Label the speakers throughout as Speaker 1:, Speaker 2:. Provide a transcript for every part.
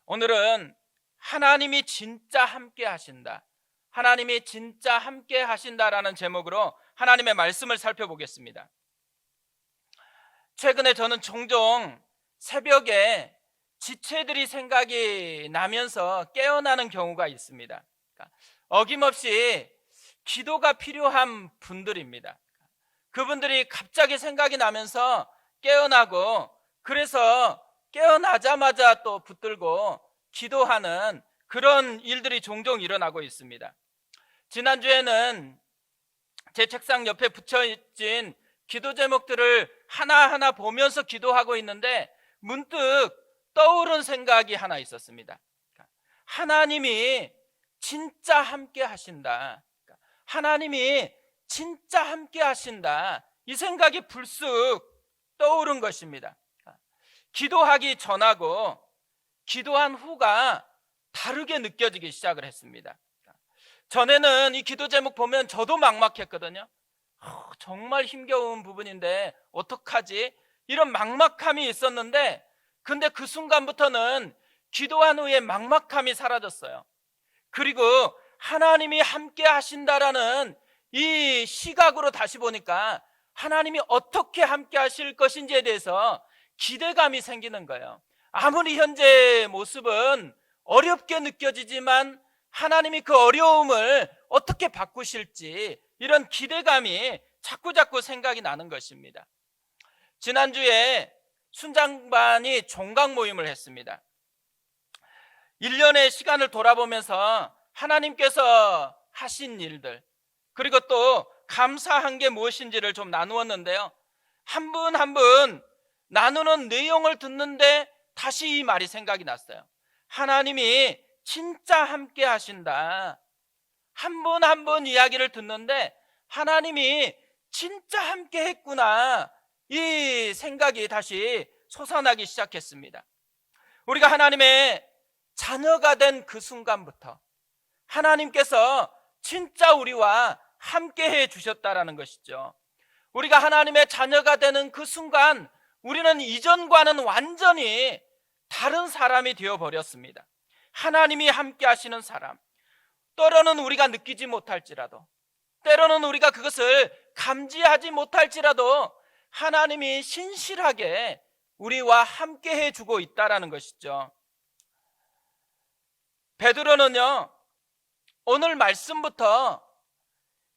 Speaker 1: 오늘은 하나님이 진짜 함께 하신다, 하나님이 진짜 함께 하신다라는 제목으로 하나님의 말씀을 살펴보겠습니다. 최근에 저는 종종 새벽에 지체들이 생각이 나면서 깨어나는 경우가 있습니다. 어김없이 기도가 필요한 분들입니다. 그분들이 갑자기 생각이 나면서 깨어나고, 그래서 깨어나자마자 또 붙들고 기도하는 그런 일들이 종종 일어나고 있습니다. 지난주에는 제 책상 옆에 붙여진 기도 제목들을 하나하나 보면서 기도하고 있는데 문득 떠오른 생각이 하나 있었습니다. 하나님이 진짜 함께 하신다, 하나님이 진짜 함께 하신다, 이 생각이 불쑥 떠오른 것입니다. 기도하기 전하고 기도한 후가 다르게 느껴지기 시작을 했습니다. 전에는 이 기도 제목 보면 저도 막막했거든요. 정말 힘겨운 부분인데 어떡하지? 이런 막막함이 있었는데, 근데 그 순간부터는 기도한 후에 막막함이 사라졌어요. 그리고 하나님이 함께 하신다라는 이 시각으로 다시 보니까 하나님이 어떻게 함께 하실 것인지에 대해서 기대감이 생기는 거예요. 아무리 현재의 모습은 어렵게 느껴지지만 하나님이 그 어려움을 어떻게 바꾸실지, 이런 기대감이 자꾸자꾸 생각이 나는 것입니다. 지난주에 순장반이 종강 모임을 했습니다. 1년의 시간을 돌아보면서 하나님께서 하신 일들, 그리고 또 감사한 게 무엇인지를 좀 나누었는데요, 한 분 한 분 나누는 내용을 듣는데 다시 이 말이 생각이 났어요. 하나님이 진짜 함께 하신다. 한 분 한 분 이야기를 듣는데 하나님이 진짜 함께 했구나, 이 생각이 다시 솟아나기 시작했습니다. 우리가 하나님의 자녀가 된 그 순간부터 하나님께서 진짜 우리와 함께 해 주셨다라는 것이죠. 우리가 하나님의 자녀가 되는 그 순간 우리는 이전과는 완전히 다른 사람이 되어버렸습니다. 하나님이 함께 하시는 사람, 때로는 우리가 느끼지 못할지라도, 때로는 우리가 그것을 감지하지 못할지라도 하나님이 신실하게 우리와 함께 해주고 있다는 것이죠. 베드로는요, 오늘 말씀부터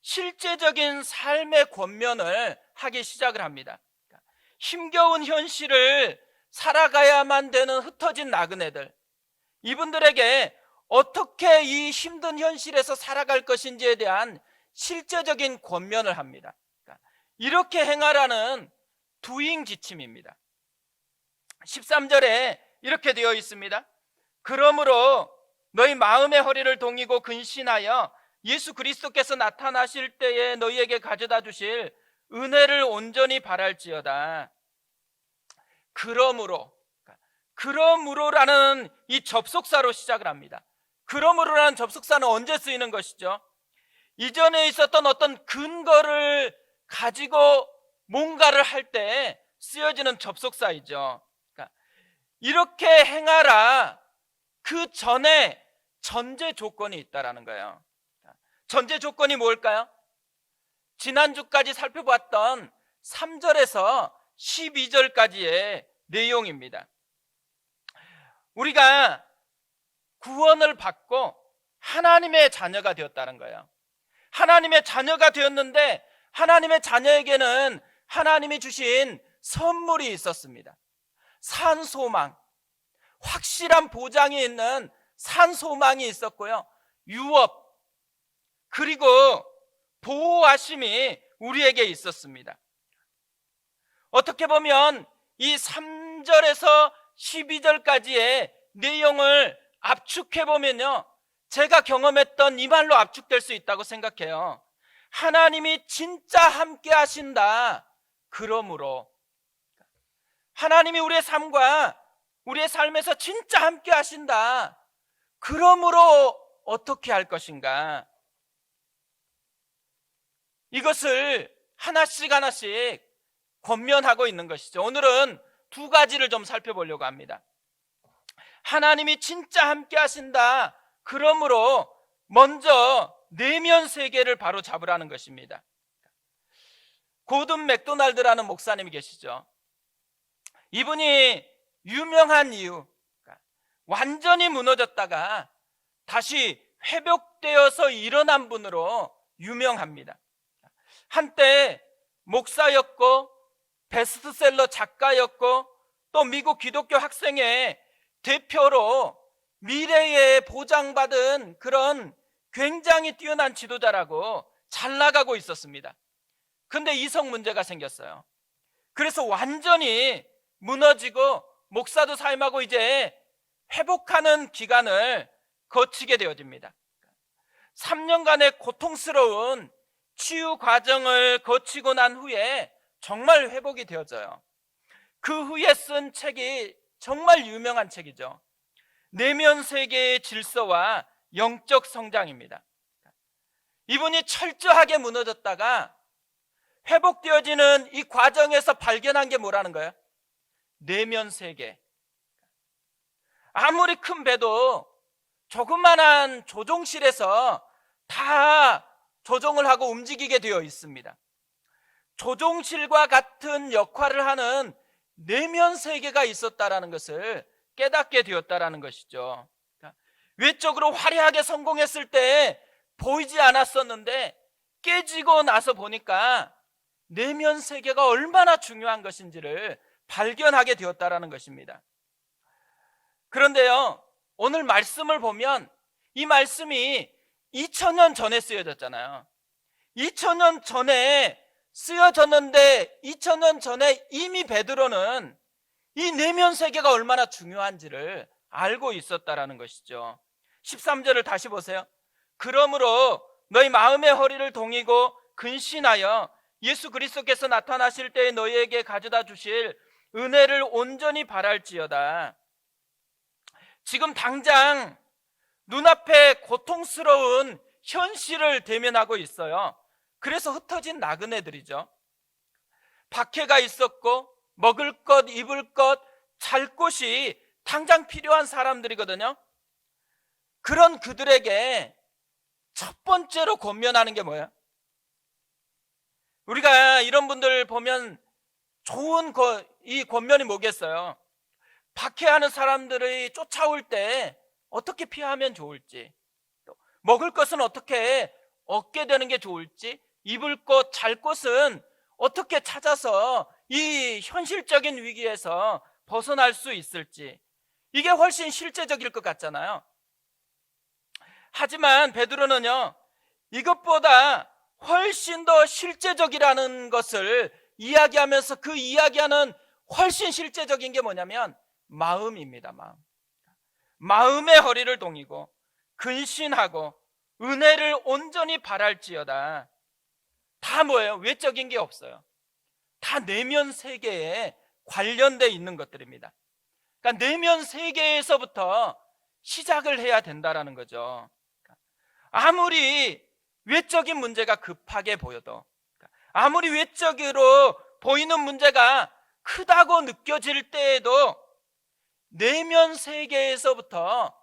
Speaker 1: 실제적인 삶의 권면을 하기 시작을 합니다. 힘겨운 현실을 살아가야만 되는 흩어진 나그네들, 이분들에게 어떻게 이 힘든 현실에서 살아갈 것인지에 대한 실제적인 권면을 합니다. 이렇게 행하라는 두잉 지침입니다. 13절에 이렇게 되어 있습니다. 그러므로 너희 마음의 허리를 동이고 근신하여 예수 그리스도께서 나타나실 때에 너희에게 가져다 주실 은혜를 온전히 바랄지어다. 그러므로라는 이 접속사로 시작을 합니다. 그러므로라는 접속사는 언제 쓰이는 것이죠? 이전에 있었던 어떤 근거를 가지고 뭔가를 할 때 쓰여지는 접속사이죠. 그러니까 이렇게 행하라, 그 전에 전제 조건이 있다라는 거예요. 전제 조건이 뭘까요? 지난주까지 살펴봤던 3절에서 12절까지의 내용입니다. 우리가 구원을 받고 하나님의 자녀가 되었다는 거예요. 하나님의 자녀가 되었는데 하나님의 자녀에게는 하나님이 주신 선물이 있었습니다. 산소망, 확실한 보장이 있는 산소망이 있었고요, 유업, 그리고 보호하심이 우리에게 있었습니다. 어떻게 보면 이 3절에서 12절까지의 내용을 압축해보면요, 제가 경험했던 이 말로 압축될 수 있다고 생각해요. 하나님이 진짜 함께 하신다. 그러므로 하나님이 우리의 삶과 우리의 삶에서 진짜 함께 하신다. 그러므로 어떻게 할 것인가? 이것을 하나씩 하나씩 권면하고 있는 것이죠. 오늘은 두 가지를 좀 살펴보려고 합니다. 하나님이 진짜 함께 하신다. 그러므로 먼저 내면 세계를 바로 잡으라는 것입니다. 고든 맥도날드라는 목사님이 계시죠. 이분이 유명한 이유, 완전히 무너졌다가 다시 회복되어서 일어난 분으로 유명합니다. 한때 목사였고 베스트셀러 작가였고 또 미국 기독교 학생회 대표로 미래에 보장받은 그런 굉장히 뛰어난 지도자라고 잘 나가고 있었습니다. 근데 이성 문제가 생겼어요. 그래서 완전히 무너지고 목사도 사임하고 이제 회복하는 기간을 거치게 되어집니다. 3년간의 고통스러운 치유 과정을 거치고 난 후에 정말 회복이 되어져요. 그 후에 쓴 책이 정말 유명한 책이죠. 내면 세계의 질서와 영적 성장입니다. 이분이 철저하게 무너졌다가 회복되어지는 이 과정에서 발견한 게 뭐라는 거예요? 내면 세계. 아무리 큰 배도 조그만한 조종실에서 다 조종을 하고 움직이게 되어 있습니다. 조종실과 같은 역할을 하는 내면 세계가 있었다라는 것을 깨닫게 되었다라는 것이죠. 외적으로 화려하게 성공했을 때 보이지 않았었는데 깨지고 나서 보니까 내면 세계가 얼마나 중요한 것인지를 발견하게 되었다라는 것입니다. 그런데요, 오늘 말씀을 보면 이 말씀이 2000년 전에 쓰여졌잖아요. 2000년 전에 쓰여졌는데 2000년 전에 이미 베드로는 이 내면 세계가 얼마나 중요한지를 알고 있었다라는 것이죠. 13절을 다시 보세요. 그러므로 너희 마음의 허리를 동이고 근신하여 예수 그리스도께서 나타나실 때에 너희에게 가져다 주실 은혜를 온전히 바랄지어다. 지금 당장 눈앞에 고통스러운 현실을 대면하고 있어요. 그래서 흩어진 나그네들이죠. 박해가 있었고 먹을 것, 입을 것, 잘 곳이 당장 필요한 사람들이거든요. 그런 그들에게 첫 번째로 권면하는 게 뭐예요? 우리가 이런 분들 보면 좋은 이 권면이 뭐겠어요? 박해하는 사람들이 쫓아올 때 어떻게 피하면 좋을지, 또 먹을 것은 어떻게 얻게 되는 게 좋을지, 입을 것, 잘 곳은 어떻게 찾아서 이 현실적인 위기에서 벗어날 수 있을지, 이게 훨씬 실제적일 것 같잖아요. 하지만 베드로는요, 이것보다 훨씬 더 실제적이라는 것을 이야기하면서 그 이야기하는 훨씬 실제적인 게 뭐냐면 마음입니다. 마음의 허리를 동이고 근신하고 은혜를 온전히 바랄지어다. 다 뭐예요? 외적인 게 없어요. 다 내면 세계에 관련되어 있는 것들입니다. 그러니까 내면 세계에서부터 시작을 해야 된다라는 거죠. 아무리 외적인 문제가 급하게 보여도, 아무리 외적으로 보이는 문제가 크다고 느껴질 때에도 내면 세계에서부터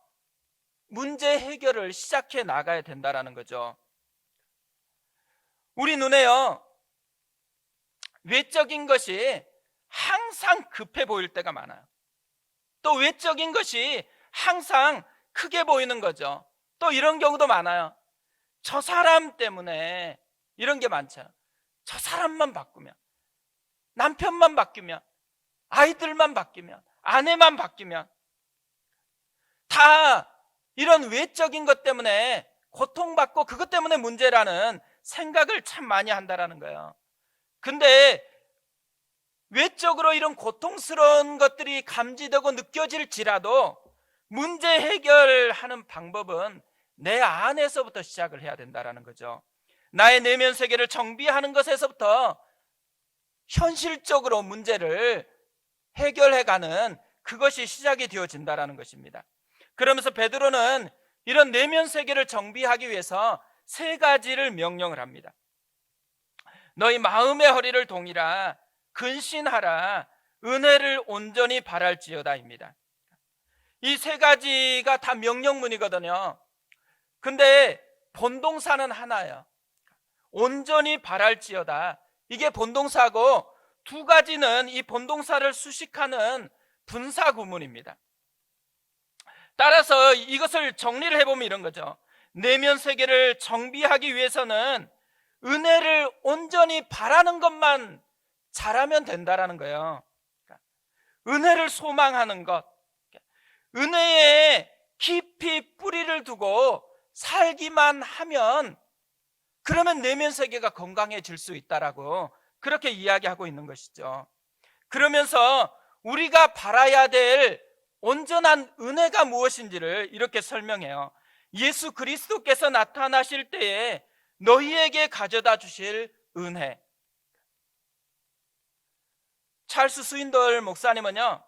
Speaker 1: 문제 해결을 시작해 나가야 된다라는 거죠. 우리 눈에요, 외적인 것이 항상 급해 보일 때가 많아요. 또 외적인 것이 항상 크게 보이는 거죠. 또 이런 경우도 많아요. 저 사람 때문에 이런 게 많죠. 저 사람만 바꾸면, 남편만 바뀌면, 아이들만 바뀌면, 아내만 바뀌면, 다 이런 외적인 것 때문에 고통받고 그것 때문에 문제라는 생각을 참 많이 한다라는 거예요. 근데 외적으로 이런 고통스러운 것들이 감지되고 느껴질지라도 문제 해결하는 방법은 내 안에서부터 시작을 해야 된다라는 거죠. 나의 내면 세계를 정비하는 것에서부터 현실적으로 문제를 해결해가는 그것이 시작이 되어진다라는 것입니다. 그러면서 베드로는 이런 내면 세계를 정비하기 위해서 세 가지를 명령을 합니다. 너희 마음의 허리를 동이라, 근신하라, 은혜를 온전히 바랄지어다입니다. 이 세 가지가 다 명령문이거든요. 근데 본동사는 하나예요. 온전히 바랄지어다. 이게 본동사고, 두 가지는 이 본동사를 수식하는 분사 구문입니다. 따라서 이것을 정리를 해보면 이런 거죠. 내면 세계를 정비하기 위해서는 은혜를 온전히 바라는 것만 잘하면 된다라는 거예요. 은혜를 소망하는 것, 은혜에 깊이 뿌리를 두고 살기만 하면, 그러면 내면 세계가 건강해질 수 있다라고 그렇게 이야기하고 있는 것이죠. 그러면서 우리가 바라야 될 온전한 은혜가 무엇인지를 이렇게 설명해요. 예수 그리스도께서 나타나실 때에 너희에게 가져다 주실 은혜. 찰스 스윈덜 목사님은요,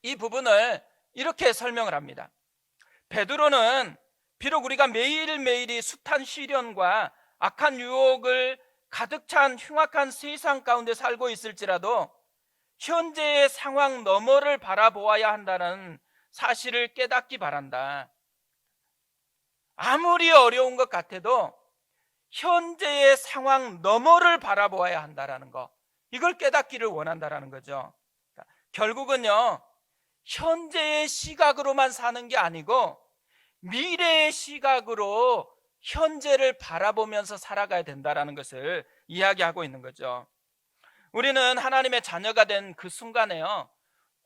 Speaker 1: 이 부분을 이렇게 설명을 합니다. 베드로는 비록 우리가 매일매일이 숱한 시련과 악한 유혹을 가득 찬 흉악한 세상 가운데 살고 있을지라도 현재의 상황 너머를 바라보아야 한다는 사실을 깨닫기 바란다. 아무리 어려운 것 같아도 현재의 상황 너머를 바라보아야 한다는 거, 이걸 깨닫기를 원한다는 거죠. 결국은요, 현재의 시각으로만 사는 게 아니고 미래의 시각으로 현재를 바라보면서 살아가야 된다는 것을 이야기하고 있는 거죠. 우리는 하나님의 자녀가 된 그 순간에요,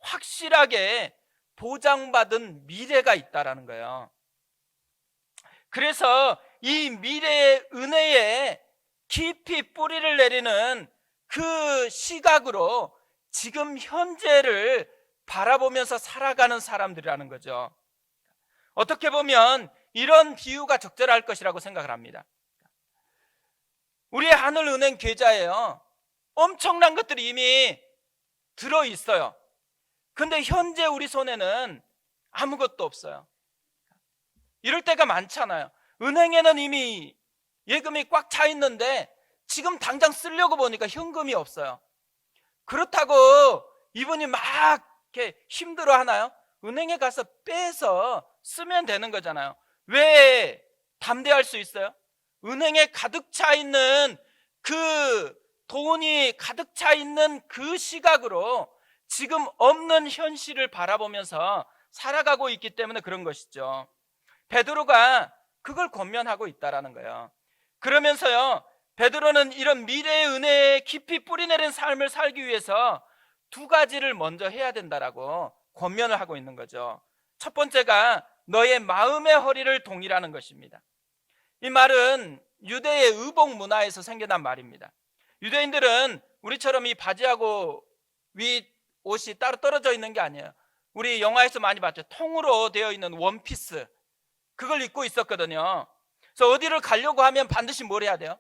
Speaker 1: 확실하게 보장받은 미래가 있다는 거예요. 그래서 이 미래의 은혜에 깊이 뿌리를 내리는 그 시각으로 지금 현재를 바라보면서 살아가는 사람들이라는 거죠. 어떻게 보면 이런 비유가 적절할 것이라고 생각을 합니다. 우리의 하늘은행 계좌에요, 엄청난 것들이 이미 들어있어요. 근데 현재 우리 손에는 아무것도 없어요. 이럴 때가 많잖아요. 은행에는 이미 예금이 꽉 차 있는데 지금 당장 쓰려고 보니까 현금이 없어요. 그렇다고 이분이 막 이렇게 힘들어 하나요? 은행에 가서 빼서 쓰면 되는 거잖아요. 왜 담대할 수 있어요? 은행에 가득 차 있는 그 돈이 가득 차 있는 그 시각으로 지금 없는 현실을 바라보면서 살아가고 있기 때문에 그런 것이죠. 베드로가 그걸 권면하고 있다라는 거예요. 그러면서요, 베드로는 이런 미래의 은혜에 깊이 뿌리내린 삶을 살기 위해서 두 가지를 먼저 해야 된다라고 권면을 하고 있는 거죠. 첫 번째가 너의 마음의 허리를 동이라는 것입니다. 이 말은 유대의 의복 문화에서 생겨난 말입니다. 유대인들은 우리처럼 이 바지하고 윗 옷이 따로 떨어져 있는 게 아니에요. 우리 영화에서 많이 봤죠. 통으로 되어 있는 원피스, 그걸 입고 있었거든요. 그래서 어디를 가려고 하면 반드시 뭘 해야 돼요?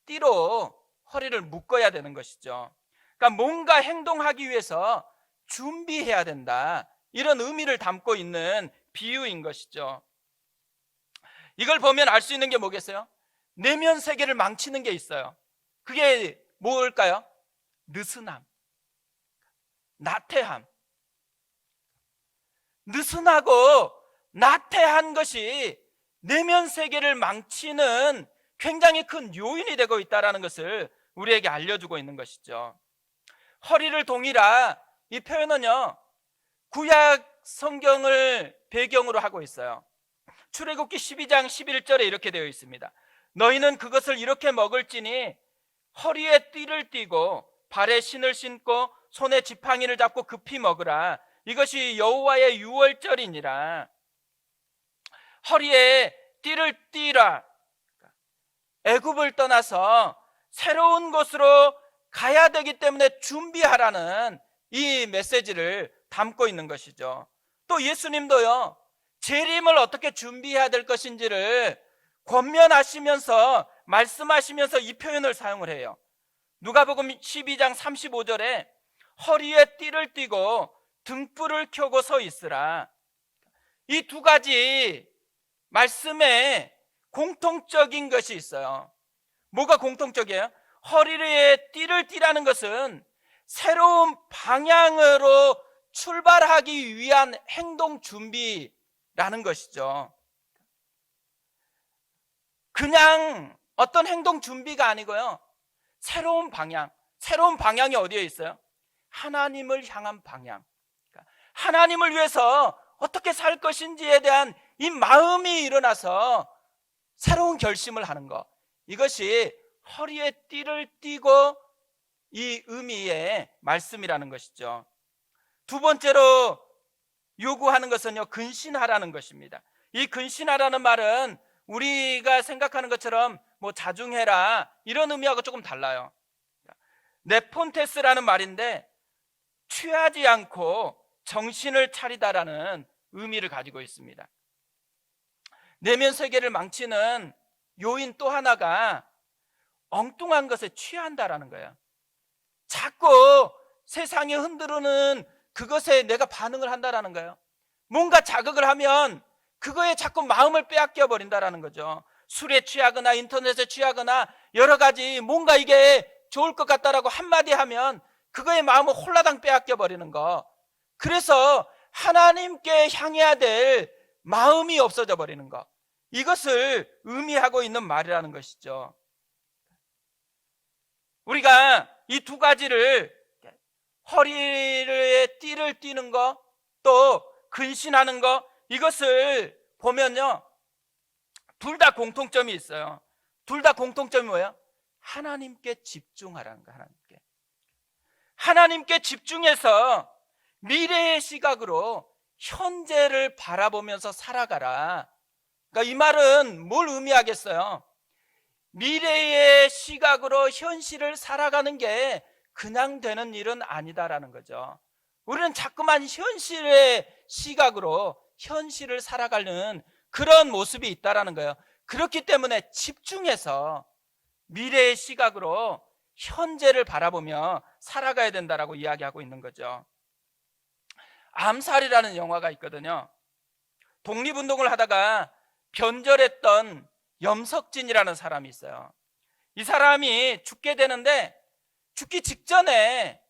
Speaker 1: 띠로 허리를 묶어야 되는 것이죠. 그러니까 뭔가 행동하기 위해서 준비해야 된다, 이런 의미를 담고 있는 비유인 것이죠. 이걸 보면 알 수 있는 게 뭐겠어요? 내면 세계를 망치는 게 있어요. 그게 뭘까요? 느슨함, 나태함. 느슨하고 나태한 것이 내면 세계를 망치는 굉장히 큰 요인이 되고 있다는 것을 우리에게 알려주고 있는 것이죠. 허리를 동이라, 이 표현은요, 구약 성경을 배경으로 하고 있어요. 출애굽기 12장 11절에 이렇게 되어 있습니다. 너희는 그것을 이렇게 먹을지니 허리에 띠를 띠고 발에 신을 신고 손에 지팡이를 잡고 급히 먹으라. 이것이 여호와의 유월절이니라. 허리에 띠를 띠라. 애굽을 떠나서 새로운 곳으로 가야 되기 때문에 준비하라는 이 메시지를 담고 있는 것이죠. 또 예수님도요, 재림을 어떻게 준비해야 될 것인지를 권면하시면서 말씀하시면서 이 표현을 사용을 해요. 누가복음 12장 35절에 허리에 띠를 띠고 등불을 켜고 서 있으라. 이 두 가지 말씀에 공통적인 것이 있어요. 뭐가 공통적이에요? 허리에 띠를 띠라는 것은 새로운 방향으로 출발하기 위한 행동 준비라는 것이죠. 그냥 어떤 행동 준비가 아니고요. 새로운 방향이 어디에 있어요? 하나님을 향한 방향. 하나님을 위해서 어떻게 살 것인지에 대한 이 마음이 일어나서 새로운 결심을 하는 것. 이것이 허리에 띠를 띠고 이 의미의 말씀이라는 것이죠. 두 번째로 요구하는 것은요, 근신하라는 것입니다. 이 근신하라는 말은 우리가 생각하는 것처럼 뭐 자중해라 이런 의미하고 조금 달라요. 네폰테스라는 말인데 취하지 않고 정신을 차리다라는 의미를 가지고 있습니다. 내면 세계를 망치는 요인 또 하나가 엉뚱한 것에 취한다라는 거예요. 자꾸 세상이 흔들리는 그것에 내가 반응을 한다라는 거예요. 뭔가 자극을 하면 그거에 자꾸 마음을 빼앗겨 버린다라는 거죠. 술에 취하거나 인터넷에 취하거나 여러 가지 뭔가 이게 좋을 것 같다라고 한마디 하면 그거에 마음을 홀라당 빼앗겨 버리는 거. 그래서 하나님께 향해야 될 마음이 없어져 버리는 것. 이것을 의미하고 있는 말이라는 것이죠. 우리가 이 두 가지를 허리에 띠를 띠는 거, 또 근신하는 거, 이것을 보면요, 둘 다 공통점이 있어요. 둘 다 공통점이 뭐예요? 하나님께 집중하라는 거예요. 하나님께 집중해서 미래의 시각으로 현재를 바라보면서 살아가라. 그러니까 이 말은 뭘 의미하겠어요? 미래의 시각으로 현실을 살아가는 게 그냥 되는 일은 아니다라는 거죠. 우리는 자꾸만 현실의 시각으로 현실을 살아가는 그런 모습이 있다라는 거예요. 그렇기 때문에 집중해서 미래의 시각으로 현재를 바라보며 살아가야 된다라고 이야기하고 있는 거죠. 암살이라는 영화가 있거든요. 독립운동을 하다가 변절했던 염석진이라는 사람이 있어요. 이 사람이 죽게 되는데 죽기 직전에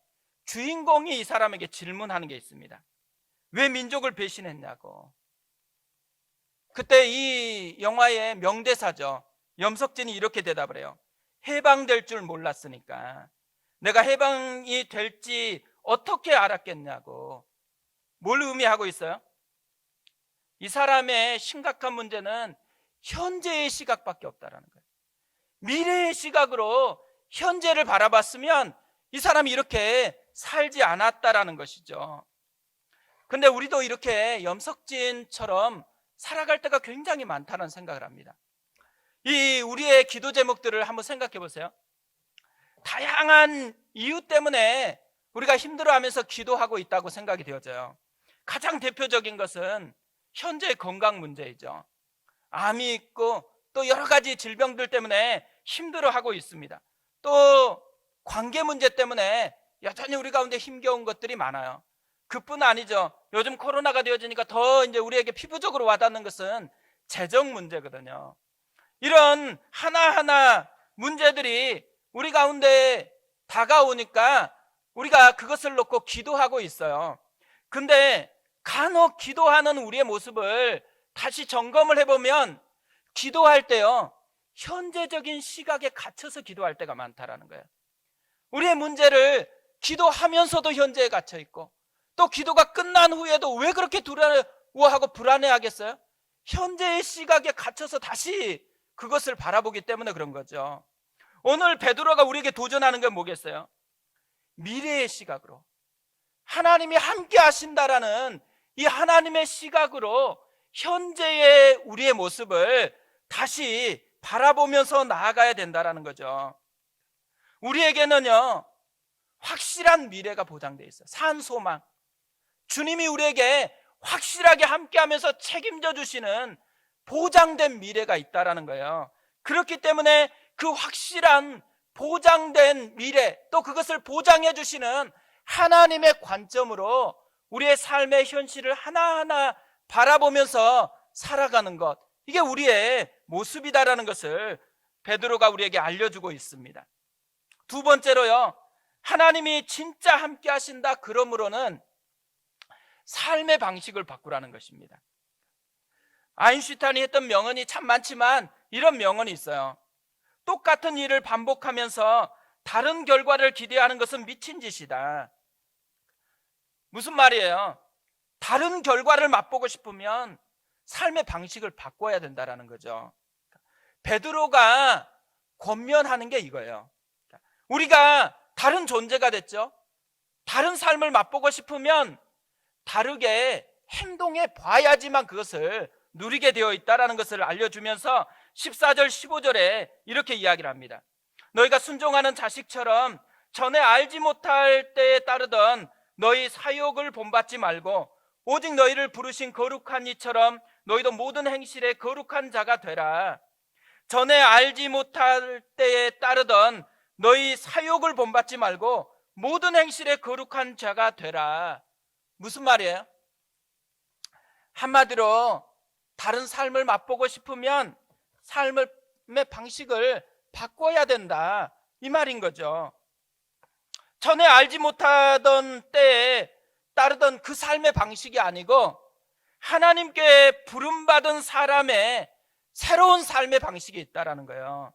Speaker 1: 주인공이 이 사람에게 질문하는 게 있습니다. 왜 민족을 배신했냐고. 그때 이 영화의 명대사죠. 염석진이 이렇게 대답을 해요. 해방될 줄 몰랐으니까. 내가 해방이 될지 어떻게 알았겠냐고. 뭘 의미하고 있어요? 이 사람의 심각한 문제는 현재의 시각밖에 없다라는 거예요. 미래의 시각으로 현재를 바라봤으면 이 사람이 이렇게 살지 않았다라는 것이죠. 근데 우리도 이렇게 염석진처럼 살아갈 때가 굉장히 많다는 생각을 합니다. 이 우리의 기도 제목들을 한번 생각해 보세요. 다양한 이유 때문에 우리가 힘들어하면서 기도하고 있다고 생각이 되어져요. 가장 대표적인 것은 현재 건강 문제이죠. 암이 있고 또 여러 가지 질병들 때문에 힘들어하고 있습니다. 또 관계 문제 때문에 여전히 우리 가운데 힘겨운 것들이 많아요. 그뿐 아니죠. 요즘 코로나가 되어지니까 더 이제 우리에게 피부적으로 와닿는 것은 재정 문제거든요. 이런 하나하나 문제들이 우리 가운데 다가오니까 우리가 그것을 놓고 기도하고 있어요. 근데 간혹 기도하는 우리의 모습을 다시 점검을 해보면 기도할 때요, 현재적인 시각에 갇혀서 기도할 때가 많다라는 거예요. 우리의 문제를 기도하면서도 현재에 갇혀 있고, 또 기도가 끝난 후에도 왜 그렇게 두려워하고 불안해하겠어요? 현재의 시각에 갇혀서 다시 그것을 바라보기 때문에 그런 거죠. 오늘 베드로가 우리에게 도전하는 건 뭐겠어요? 미래의 시각으로, 하나님이 함께 하신다라는 이 하나님의 시각으로 현재의 우리의 모습을 다시 바라보면서 나아가야 된다라는 거죠. 우리에게는요, 확실한 미래가 보장되어 있어요. 산 소망. 주님이 우리에게 확실하게 함께하면서 책임져 주시는 보장된 미래가 있다라는 거예요. 그렇기 때문에 그 확실한 보장된 미래, 또 그것을 보장해 주시는 하나님의 관점으로 우리의 삶의 현실을 하나하나 바라보면서 살아가는 것, 이게 우리의 모습이다라는 것을 베드로가 우리에게 알려주고 있습니다. 두 번째로요, 하나님이 진짜 함께 하신다 그러므로는 삶의 방식을 바꾸라는 것입니다. 아인슈타인이 했던 명언이 참 많지만 이런 명언이 있어요. 똑같은 일을 반복하면서 다른 결과를 기대하는 것은 미친 짓이다. 무슨 말이에요? 다른 결과를 맛보고 싶으면 삶의 방식을 바꿔야 된다는 거죠. 베드로가 권면하는 게 이거예요. 우리가 다른 존재가 됐죠. 다른 삶을 맛보고 싶으면 다르게 행동해 봐야지만 그것을 누리게 되어 있다는 것을 알려주면서 14절 15절에 이렇게 이야기를 합니다. 너희가 순종하는 자식처럼 전에 알지 못할 때에 따르던 너희 사욕을 본받지 말고 오직 너희를 부르신 거룩한 이처럼 너희도 모든 행실에 거룩한 자가 되라. 전에 알지 못할 때에 따르던 너희 사욕을 본받지 말고 모든 행실에 거룩한 자가 되라. 무슨 말이에요? 한마디로 다른 삶을 맛보고 싶으면 삶의 방식을 바꿔야 된다, 이 말인 거죠. 전에 알지 못하던 때에 따르던 그 삶의 방식이 아니고 하나님께 부름받은 사람의 새로운 삶의 방식이 있다라는 거예요.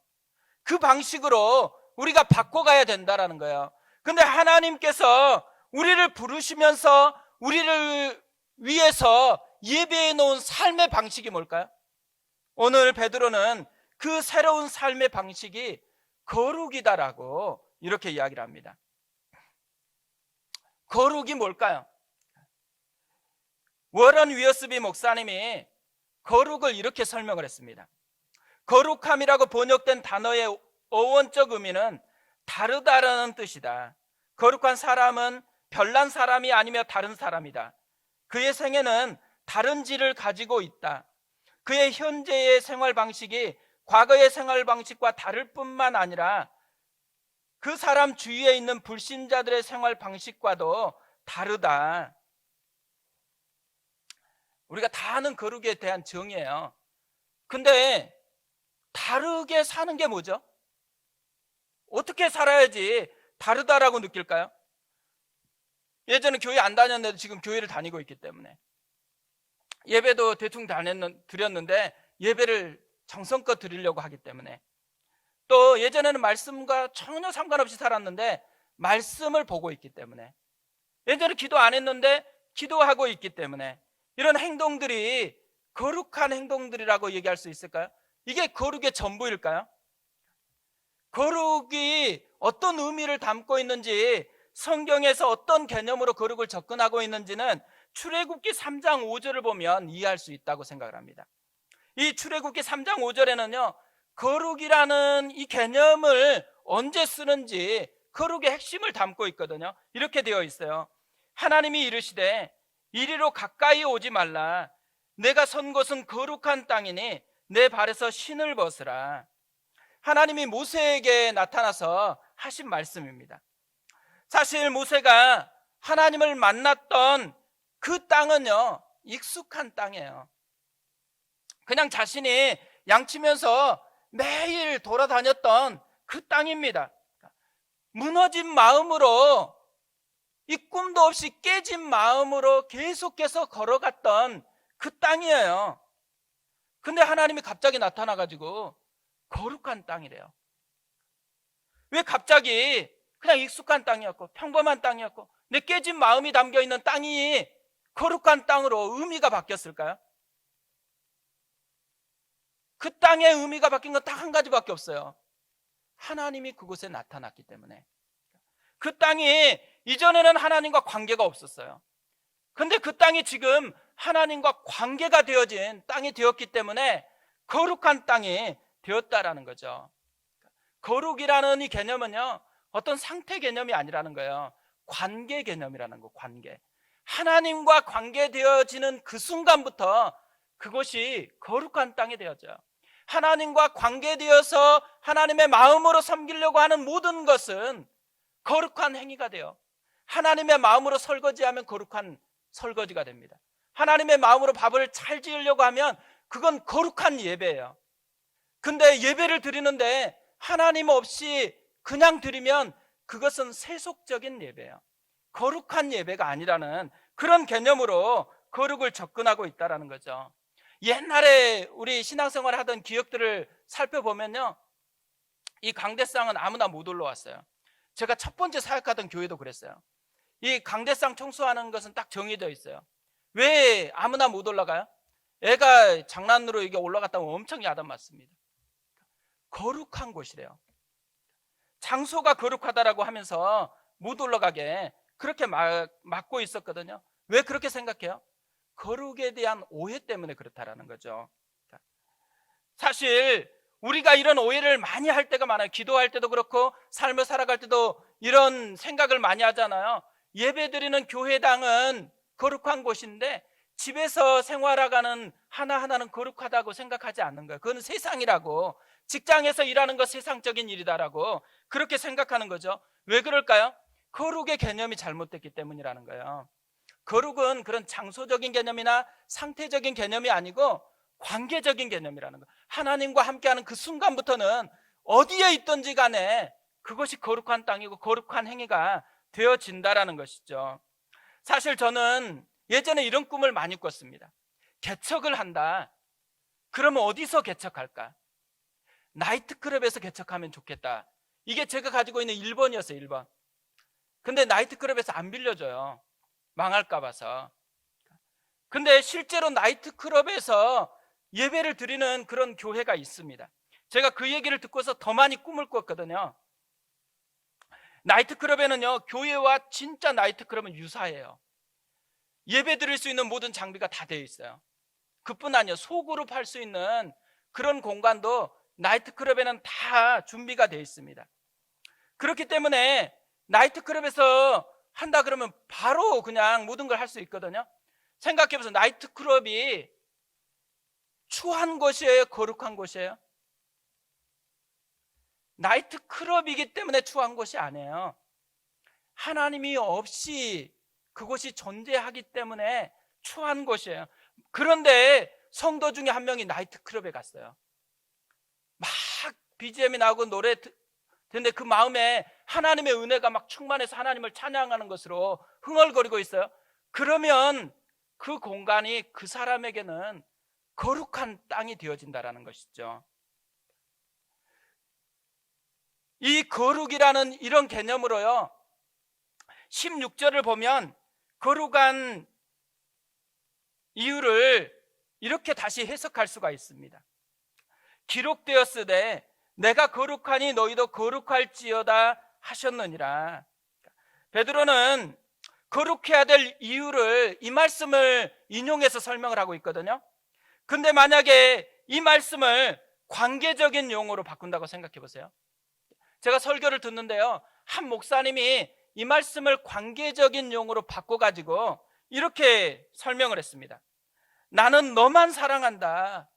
Speaker 1: 그 방식으로 우리가 바꿔가야 된다라는 거예요. 근데 하나님께서 우리를 부르시면서 우리를 위해서 예배해 놓은 삶의 방식이 뭘까요? 오늘 베드로는 그 새로운 삶의 방식이 거룩이다라고 이렇게 이야기를 합니다. 거룩이 뭘까요? 워런 위어스비 목사님이 거룩을 이렇게 설명을 했습니다. 거룩함이라고 번역된 단어의 어원적 의미는 다르다라는 뜻이다. 거룩한 사람은 별난 사람이 아니며 다른 사람이다. 그의 생애는 다른 질을 가지고 있다. 그의 현재의 생활 방식이 과거의 생활 방식과 다를 뿐만 아니라 그 사람 주위에 있는 불신자들의 생활 방식과도 다르다. 우리가 다 아는 거룩에 대한 정의예요. 근데 다르게 사는 게 뭐죠? 어떻게 살아야지 다르다라고 느낄까요? 예전에 교회 안 다녔는데 지금 교회를 다니고 있기 때문에, 예배도 대충 드렸는데 예배를 정성껏 드리려고 하기 때문에, 또 예전에는 말씀과 전혀 상관없이 살았는데 말씀을 보고 있기 때문에, 예전에 기도 안 했는데 기도하고 있기 때문에, 이런 행동들이 거룩한 행동들이라고 얘기할 수 있을까요? 이게 거룩의 전부일까요? 거룩이 어떤 의미를 담고 있는지, 성경에서 어떤 개념으로 거룩을 접근하고 있는지는 출애굽기 3장 5절을 보면 이해할 수 있다고 생각을 합니다. 이 출애굽기 3장 5절에는요, 거룩이라는 이 개념을 언제 쓰는지 거룩의 핵심을 담고 있거든요. 이렇게 되어 있어요. 하나님이 이르시되 이리로 가까이 오지 말라. 내가 선 곳은 거룩한 땅이니 내 발에서 신을 벗으라. 하나님이 모세에게 나타나서 하신 말씀입니다. 사실 모세가 하나님을 만났던 그 땅은요, 익숙한 땅이에요. 그냥 자신이 양치면서 매일 돌아다녔던 그 땅입니다. 무너진 마음으로, 이 꿈도 없이 깨진 마음으로 계속해서 걸어갔던 그 땅이에요. 근데 하나님이 갑자기 나타나가지고 거룩한 땅이래요. 왜 갑자기 그냥 익숙한 땅이었고 평범한 땅이었고 내 깨진 마음이 담겨있는 땅이 거룩한 땅으로 의미가 바뀌었을까요? 그 땅의 의미가 바뀐 건 딱 한 가지밖에 없어요. 하나님이 그곳에 나타났기 때문에. 그 땅이 이전에는 하나님과 관계가 없었어요. 근데 그 땅이 지금 하나님과 관계가 되어진 땅이 되었기 때문에 거룩한 땅이 되었다라는 거죠. 거룩이라는 이 개념은요, 어떤 상태 개념이 아니라는 거예요. 관계 개념이라는 거, 관계. 하나님과 관계되어지는 그 순간부터 그것이 거룩한 땅이 되어져요. 하나님과 관계되어서 하나님의 마음으로 섬기려고 하는 모든 것은 거룩한 행위가 돼요. 하나님의 마음으로 설거지하면 거룩한 설거지가 됩니다. 하나님의 마음으로 밥을 잘 지으려고 하면 그건 거룩한 예배예요. 근데 예배를 드리는데 하나님 없이 그냥 드리면 그것은 세속적인 예배예요. 거룩한 예배가 아니라는 그런 개념으로 거룩을 접근하고 있다는 거죠. 옛날에 우리 신앙생활 하던 기억들을 살펴보면요, 이 강대상은 아무나 못 올라왔어요. 제가 첫 번째 사역하던 교회도 그랬어요. 이 강대상 청소하는 것은 딱 정해져 있어요. 왜 아무나 못 올라가요? 애가 장난으로 이게 올라갔다고 엄청 야단 맞습니다. 거룩한 곳이래요. 장소가 거룩하다라고 하면서 못 올라가게 그렇게 막고 있었거든요. 왜 그렇게 생각해요? 거룩에 대한 오해 때문에 그렇다라는 거죠. 사실 우리가 이런 오해를 많이 할 때가 많아요. 기도할 때도 그렇고 삶을 살아갈 때도 이런 생각을 많이 하잖아요. 예배드리는 교회당은 거룩한 곳인데 집에서 생활하가는 하나하나는 거룩하다고 생각하지 않는 거예요. 그건 세상이라고, 직장에서 일하는 거 세상적인 일이다라고 그렇게 생각하는 거죠. 왜 그럴까요? 거룩의 개념이 잘못됐기 때문이라는 거예요. 거룩은 그런 장소적인 개념이나 상태적인 개념이 아니고 관계적인 개념이라는 거예요. 하나님과 함께하는 그 순간부터는 어디에 있든지 간에 그것이 거룩한 땅이고 거룩한 행위가 되어진다라는 것이죠. 사실 저는 예전에 이런 꿈을 많이 꿨습니다. 개척을 한다. 그러면 어디서 개척할까? 나이트클럽에서 개척하면 좋겠다. 이게 제가 가지고 있는 1번이었어요. 1번. 근데 나이트클럽에서 안 빌려줘요. 망할까 봐서. 근데 실제로 나이트클럽에서 예배를 드리는 그런 교회가 있습니다. 제가 그 얘기를 듣고서 더 많이 꿈을 꿨거든요. 나이트클럽에는요, 교회와 진짜 나이트클럽은 유사해요. 예배 드릴 수 있는 모든 장비가 다 되어 있어요. 그뿐 아니에요. 소그룹 할 수 있는 그런 공간도 나이트클럽에는 다 준비가 되어 있습니다. 그렇기 때문에 나이트클럽에서 한다 그러면 바로 그냥 모든 걸 할 수 있거든요. 생각해보세요. 나이트클럽이 추한 곳이에요? 거룩한 곳이에요? 나이트클럽이기 때문에 추한 곳이 아니에요. 하나님이 없이 그곳이 존재하기 때문에 추한 곳이에요. 그런데 성도 중에 한 명이 나이트클럽에 갔어요. 막 BGM이 나오고 노래 듣는데 그 마음에 하나님의 은혜가 막 충만해서 하나님을 찬양하는 것으로 흥얼거리고 있어요. 그러면 그 공간이 그 사람에게는 거룩한 땅이 되어진다는 것이죠. 이 거룩이라는 이런 개념으로요, 16절을 보면 거룩한 이유를 이렇게 다시 해석할 수가 있습니다. 기록되었으되 내가 거룩하니 너희도 거룩할지어다 하셨느니라. 베드로는 거룩해야 될 이유를 이 말씀을 인용해서 설명을 하고 있거든요. 근데 만약에 이 말씀을 관계적인 용어로 바꾼다고 생각해 보세요. 제가 설교를 듣는데요, 한 목사님이 이 말씀을 관계적인 용어로 바꿔가지고 이렇게 설명을 했습니다. 나는 너만 사랑한다.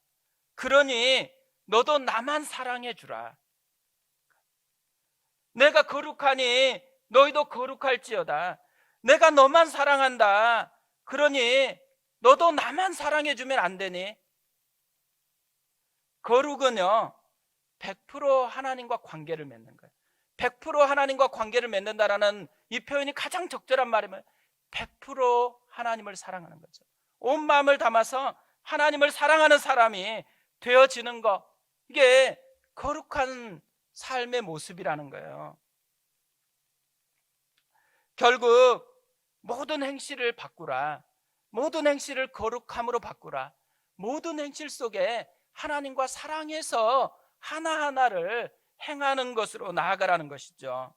Speaker 1: 그러니 너도 나만 사랑해 주라. 내가 거룩하니 너희도 거룩할지어다. 내가 너만 사랑한다. 그러니 너도 나만 사랑해 주면 안 되니? 거룩은요, 100% 하나님과 관계를 맺는 거예요. 100% 하나님과 관계를 맺는다라는 이 표현이 가장 적절한 말이면 100% 하나님을 사랑하는 거죠. 온 마음을 담아서 하나님을 사랑하는 사람이 되어지는 것, 이게 거룩한 삶의 모습이라는 거예요. 결국 모든 행실을 바꾸라. 모든 행실을 거룩함으로 바꾸라. 모든 행실 속에 하나님과 사랑해서 하나하나를 행하는 것으로 나아가라는 것이죠.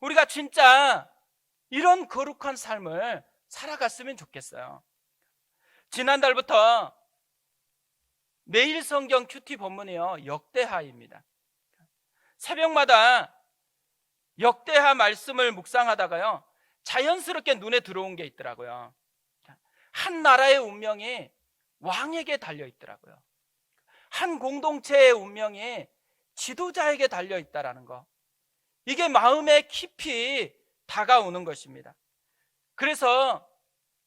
Speaker 1: 우리가 진짜 이런 거룩한 삶을 살아갔으면 좋겠어요. 지난달부터 매일 성경 큐티 본문이요, 역대하입니다. 새벽마다 역대하 말씀을 묵상하다가요, 자연스럽게 눈에 들어온 게 있더라고요. 한 나라의 운명이 왕에게 달려 있더라고요. 한 공동체의 운명이 지도자에게 달려 있다라는 거, 이게 마음에 깊이 다가오는 것입니다. 그래서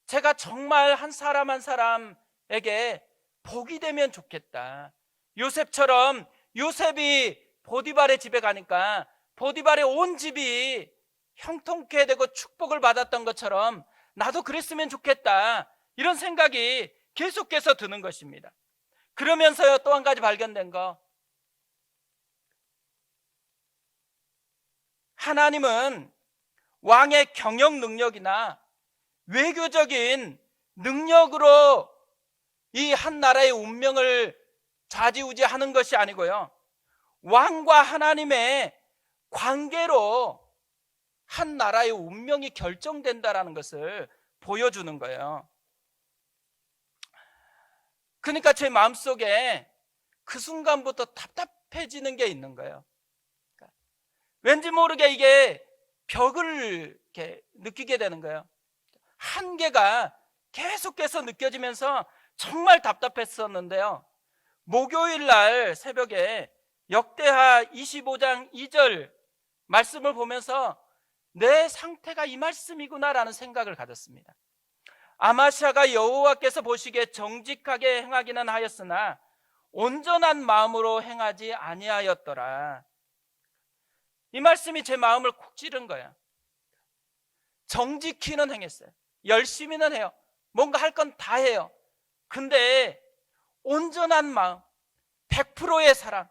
Speaker 1: 제가 정말 한 사람 한 사람에게 복이 되면 좋겠다. 요셉처럼 요셉이 보디발의 집에 가니까 보디발의 온 집이 형통케 되고 축복을 받았던 것처럼 나도 그랬으면 좋겠다. 이런 생각이 계속해서 드는 것입니다. 그러면서요, 또 한 가지 발견된 거, 하나님은 왕의 경영 능력이나 외교적인 능력으로 이 한 나라의 운명을 좌지우지하는 것이 아니고요, 왕과 하나님의 관계로 한 나라의 운명이 결정된다라는 것을 보여주는 거예요. 그러니까 제 마음속에 그 순간부터 답답해지는 게 있는 거예요. 왠지 모르게 이게 벽을 이렇게 느끼게 되는 거예요. 한계가 계속해서 느껴지면서 정말 답답했었는데요, 목요일 날 새벽에 역대하 25장 2절 말씀을 보면서 내 상태가 이 말씀이구나라는 생각을 가졌습니다. 아마시아가 여호와께서 보시기에 정직하게 행하기는 하였으나 온전한 마음으로 행하지 아니하였더라. 이 말씀이 제 마음을 콕 찌른 거예요. 정직히는 행했어요. 열심히는 해요. 뭔가 할 건 다 해요. 근데 온전한 마음, 100%의 사랑,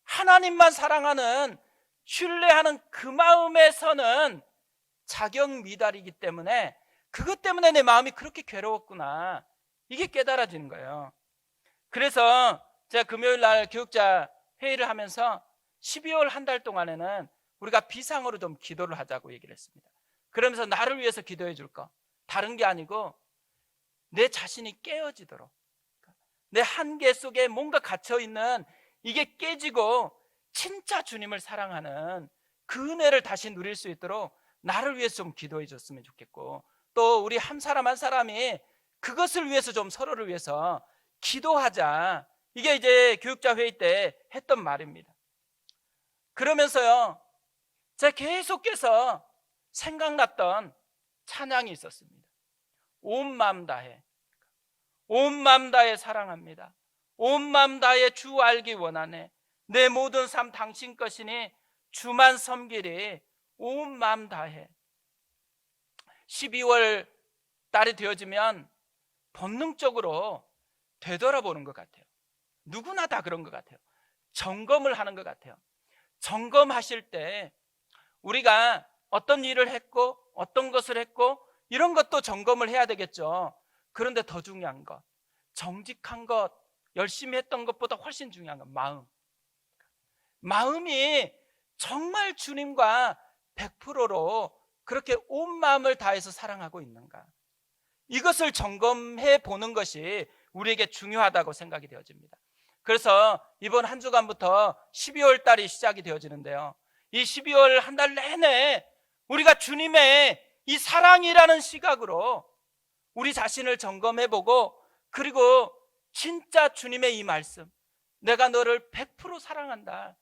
Speaker 1: 하나님만 사랑하는, 신뢰하는 그 마음에서는 자격 미달이기 때문에, 그것 때문에 내 마음이 그렇게 괴로웠구나, 이게 깨달아지는 거예요. 그래서 제가 금요일 날 교육자 회의를 하면서 12월 한 달 동안에는 우리가 비상으로 좀 기도를 하자고 얘기를 했습니다. 그러면서 나를 위해서 기도해 줄 거, 다른 게 아니고 내 자신이 깨어지도록, 내 한계 속에 뭔가 갇혀있는 이게 깨지고 진짜 주님을 사랑하는 그 은혜를 다시 누릴 수 있도록 나를 위해서 좀 기도해 줬으면 좋겠고, 또 우리 한 사람 한 사람이 그것을 위해서 좀 서로를 위해서 기도하자, 이게 이제 교육자 회의 때 했던 말입니다. 그러면서요, 제가 계속해서 생각났던 찬양이 있었습니다. 온 마음 다해, 온 마음 다해 사랑합니다. 온 마음 다해 주 알기 원하네. 내 모든 삶 당신 것이니 주만 섬기리. 온 마음 다해. 12월 달이 되어지면 본능적으로 되돌아보는 것 같아요. 누구나 다 그런 것 같아요. 점검을 하는 것 같아요. 점검하실 때 우리가 어떤 일을 했고 어떤 것을 했고 이런 것도 점검을 해야 되겠죠. 그런데 더 중요한 것, 정직한 것, 열심히 했던 것보다 훨씬 중요한 건 마음이 정말 주님과 100%로 그렇게 온 마음을 다해서 사랑하고 있는가, 이것을 점검해 보는 것이 우리에게 중요하다고 생각이 되어집니다. 그래서 이번 한 주간부터 12월 달이 시작이 되어지는데요, 이 12월 한 달 내내 우리가 주님의 이 사랑이라는 시각으로 우리 자신을 점검해보고, 그리고 진짜 주님의 이 말씀, 내가 너를 100% 사랑한다,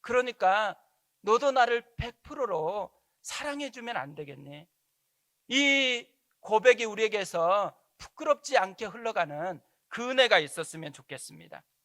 Speaker 1: 그러니까 너도 나를 100%로 사랑해주면 안 되겠니? 이 고백이 우리에게서 부끄럽지 않게 흘러가는 그 은혜가 있었으면 좋겠습니다.